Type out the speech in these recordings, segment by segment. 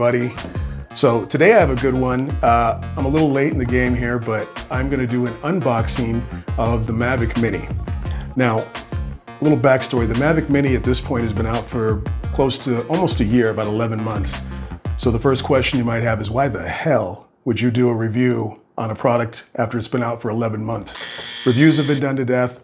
everybody. So today I have a good one. I'm a little late in the game here, but I'm gonna do an unboxing of the Mavic Mini. Now, a little backstory. The Mavic Mini at this point has been out for close to almost a year, about 11 months. So the first question you might have is, why the hell would you do a review on a product after it's been out for 11 months? Reviews have been done to death.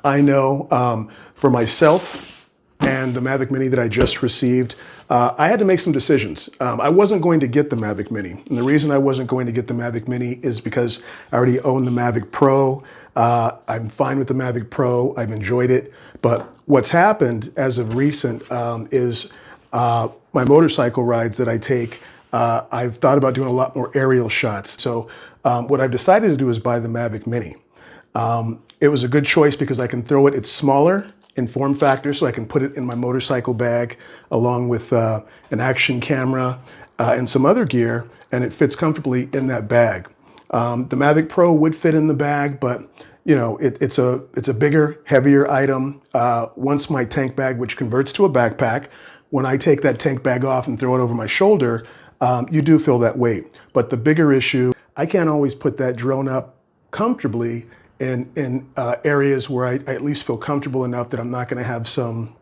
I know for myself and the Mavic Mini that I just received, I had to make some decisions. I wasn't going to get the Mavic Mini. And the reason I wasn't going to get the Mavic Mini is because I already own the Mavic Pro. I'm fine with the Mavic Pro. I've enjoyed it. But what's happened as of recent is my motorcycle rides that I take, I've thought about doing a lot more aerial shots. So what I've decided to do is buy the Mavic Mini. It was a good choice because I can throw it. It's smaller in form factor, so I can put it in my motorcycle bag along with an action camera and some other gear, and it fits comfortably in that bag. The Mavic Pro would fit in the bag, but you know, it's a bigger, heavier item. Once my tank bag, which converts to a backpack, when I take that tank bag off and throw it over my shoulder, you do feel that weight. But the bigger issue, I can't always put that drone up comfortably in areas where I at least feel comfortable enough that I'm not going to have some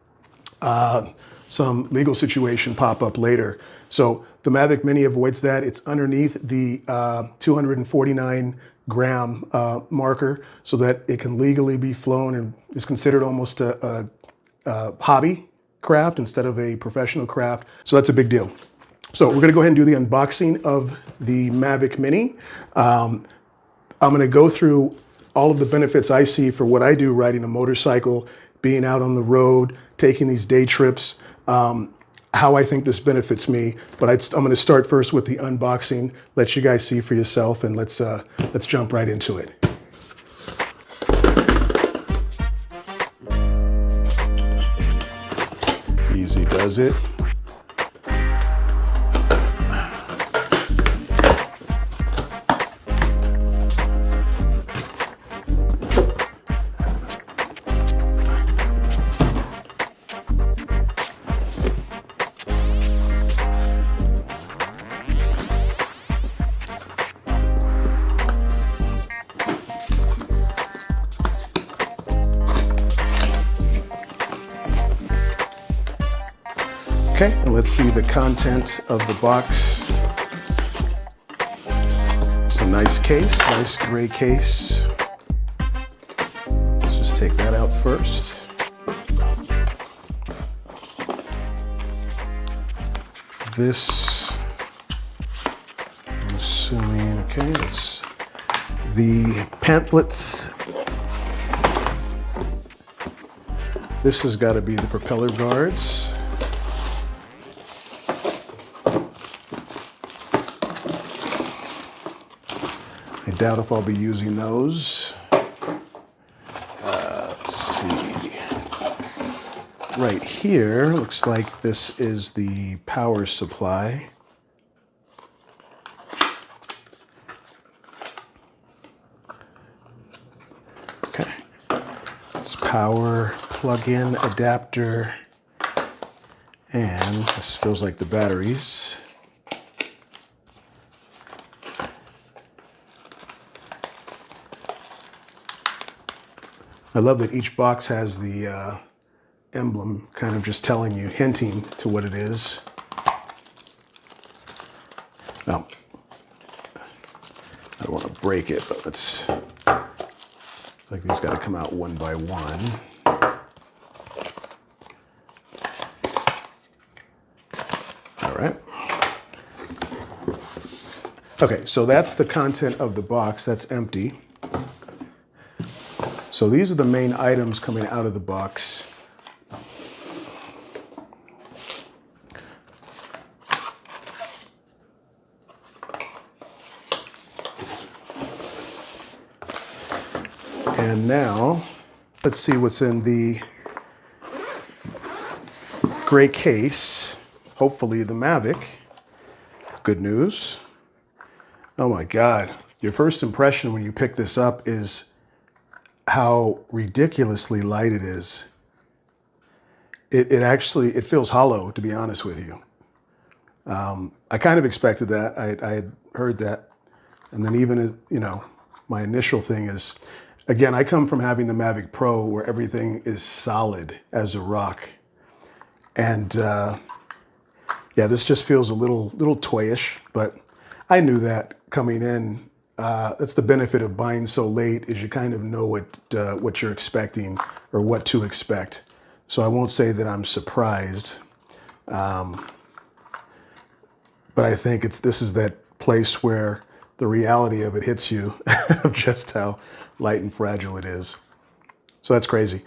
legal situation pop up later. So the Mavic Mini avoids that. It's underneath the 249 gram marker so that it can legally be flown and is considered almost a hobby craft instead of a professional craft. So that's a big deal. So we're gonna go ahead and do the unboxing of the Mavic Mini. I'm gonna go through all of the benefits I see for what I do riding a motorcycle, being out on the road, taking these day trips, how I think this benefits me. But I'm gonna start first with the unboxing, let you guys see for yourself, and let's jump right into it. Easy does it. Okay, and let's see the content of the box. It's a nice case, nice gray case. Let's just take that out first. This, I'm assuming, okay, it's the pamphlets. This has got to be the propeller guards. I doubt if I'll be using those. Let's see. Right here, looks like this is the power supply. Okay. It's power plug-in adapter. And this feels like the batteries. I love that each box has the emblem kind of just telling you, hinting to what it is. Well, I don't want to break it, but let's, like these got to come out one by one. All right. Okay, so that's the content of the box. That's empty. So these are the main items coming out of the box. And now, let's see what's in the gray case. Hopefully the Mavic. Good news. Oh my God. Your first impression when you pick this up is how ridiculously light it is. It feels hollow, to be honest with you. I kind of expected that. I had heard that. And then even, you know, my initial thing is, again, I come from having the Mavic Pro where everything is solid as a rock. And yeah, this just feels a little toyish, but I knew that coming in. That's the benefit of buying so late, is you kind of know what you're expecting or what to expect. So I won't say that I'm surprised, but I think this is that place where the reality of it hits you of just how light and fragile it is. So that's crazy.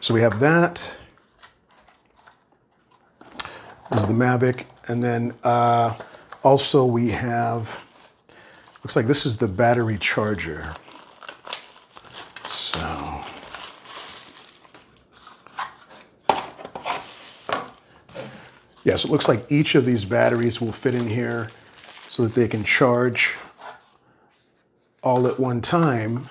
So we have that. There's the Mavic. And then also we have, looks like this is the battery charger. So, yeah, so it looks like each of these batteries will fit in here so that they can charge all at one time.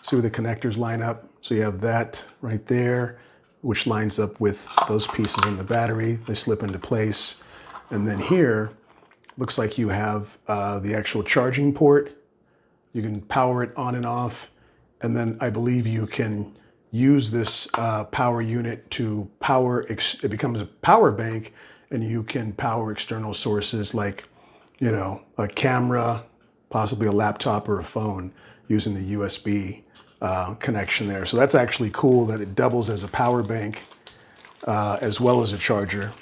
See where the connectors line up? So you have that right there, which lines up with those pieces in the battery. They slip into place. And then here, looks like you have the actual charging port. You can power it on and off. And then I believe you can use this power unit to power, it becomes a power bank, and you can power external sources like, you know, a camera, possibly a laptop or a phone using the USB connection there. So that's actually cool that it doubles as a power bank as well as a charger.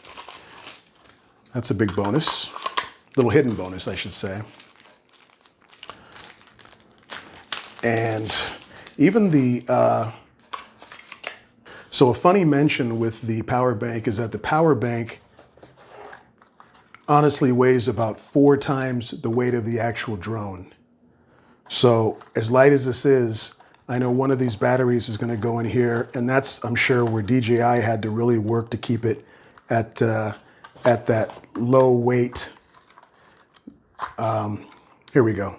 That's a big bonus, little hidden bonus, I should say. And even the, so a funny mention with the power bank is that the power bank honestly weighs about 4 times the weight of the actual drone. So as light as this is, I know one of these batteries is going to go in here, and that's, I'm sure, where DJI had to really work to keep it at that low weight. Here we go.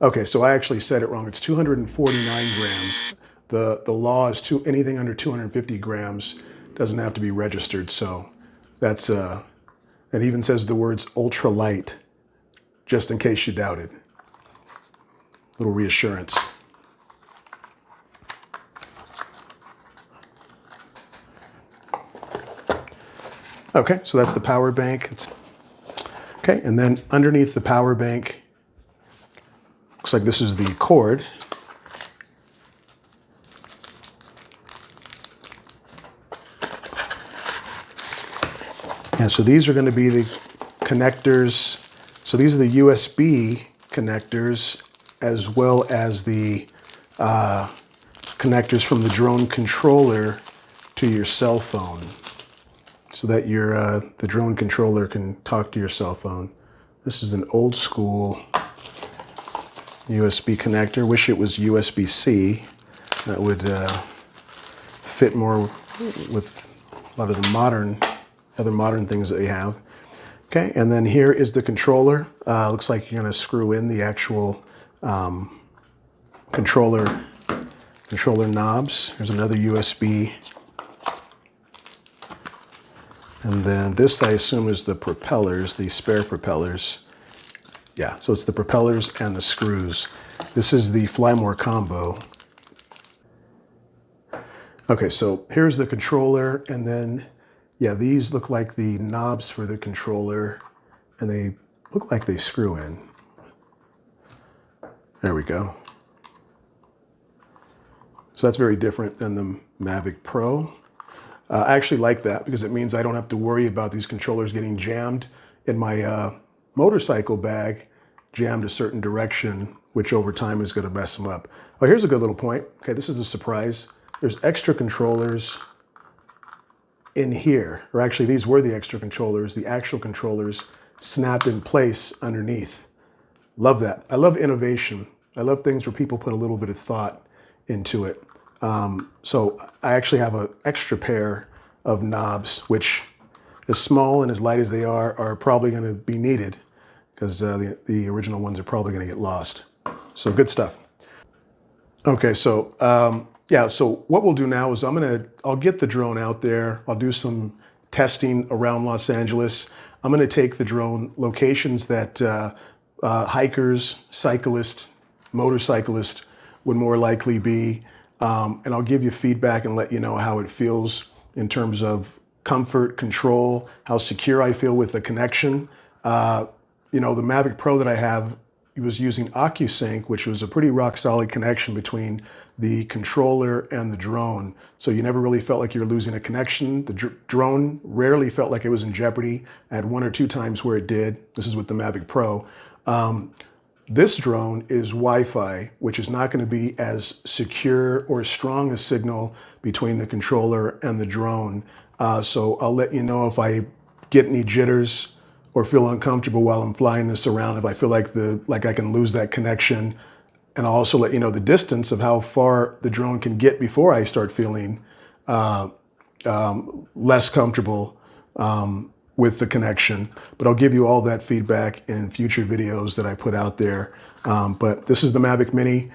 Okay, so I actually said it wrong. It's 249 grams. The law is anything under 250 grams doesn't have to be registered. So that's it even says the words ultra light, just in case you doubted. Little reassurance. Okay, so that's the power bank. Okay, and then underneath the power bank, looks like this is the cord. And so these are going to be the connectors. So these are the USB connectors as well as the connectors from the drone controller to your cell phone, so that the drone controller can talk to your cell phone. This is an old school USB connector. Wish it was USB-C. That would fit more with a lot of the other modern things that we have. Okay, and then here is the controller. Looks like you're gonna screw in the actual controller knobs. Here's another USB. And then this, I assume, is the propellers, the spare propellers. Yeah, so it's the propellers and the screws. This is the Fly More combo. Okay, so here's the controller, and then, yeah, these look like the knobs for the controller, and they look like they screw in. There we go. So that's very different than the Mavic Pro. I actually like that because it means I don't have to worry about these controllers getting jammed in my motorcycle bag, jammed a certain direction, which over time is going to mess them up. Oh, here's a good little point. Okay, this is a surprise. There's extra controllers in here, or actually these were the extra controllers. The actual controllers snapped in place underneath. Love that. I love innovation. I love things where people put a little bit of thought into it. So I actually have an extra pair of knobs, which, as small and as light as they are probably going to be needed, because the original ones are probably going to get lost. So good stuff. Okay, so Yeah, so what we'll do now is I'll get the drone out there. I'll do some testing around Los Angeles. I'm gonna take the drone locations that hikers, cyclists, motorcyclists would more likely be, and I'll give you feedback and let you know how it feels in terms of comfort, control, how secure I feel with the connection. You know, the Mavic Pro that I have, it was using OcuSync, which was a pretty rock solid connection between the controller and the drone. So you never really felt like you were losing a connection. The drone rarely felt like it was in jeopardy. I had 1 or 2 times where it did. This is with the Mavic Pro. This drone is Wi-Fi, which is not going to be as secure or strong a signal between the controller and the drone. So I'll let you know if I get any jitters or feel uncomfortable while I'm flying this around, if I feel like I can lose that connection. And I'll also let you know the distance of how far the drone can get before I start feeling less comfortable with the connection. But I'll give you all that feedback in future videos that I put out there. But this is the Mavic Mini.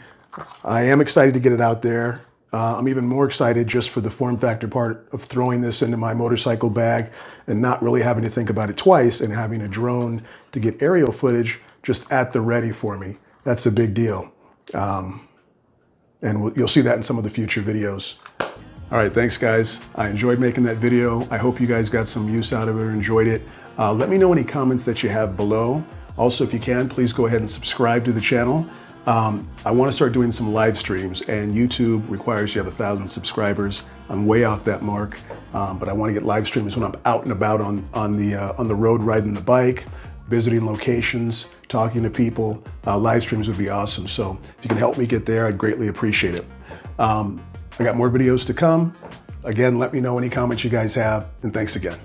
I am excited to get it out there. I'm even more excited just for the form factor part of throwing this into my motorcycle bag and not really having to think about it twice and having a drone to get aerial footage just at the ready for me. That's a big deal. And you'll see that in some of the future videos. All right, thanks guys. I enjoyed making that video. I hope you guys got some use out of it or enjoyed it. Let me know any comments that you have below. Also, if you can, please go ahead and subscribe to the channel. I want to start doing some live streams, and YouTube requires you have 1,000 subscribers. I'm way off that mark, but I want to get live streams when I'm out and about on the road riding the bike, visiting locations, talking to people. Live streams would be awesome. So if you can help me get there, I'd greatly appreciate it. I got more videos to come. Again, let me know any comments you guys have, and thanks again.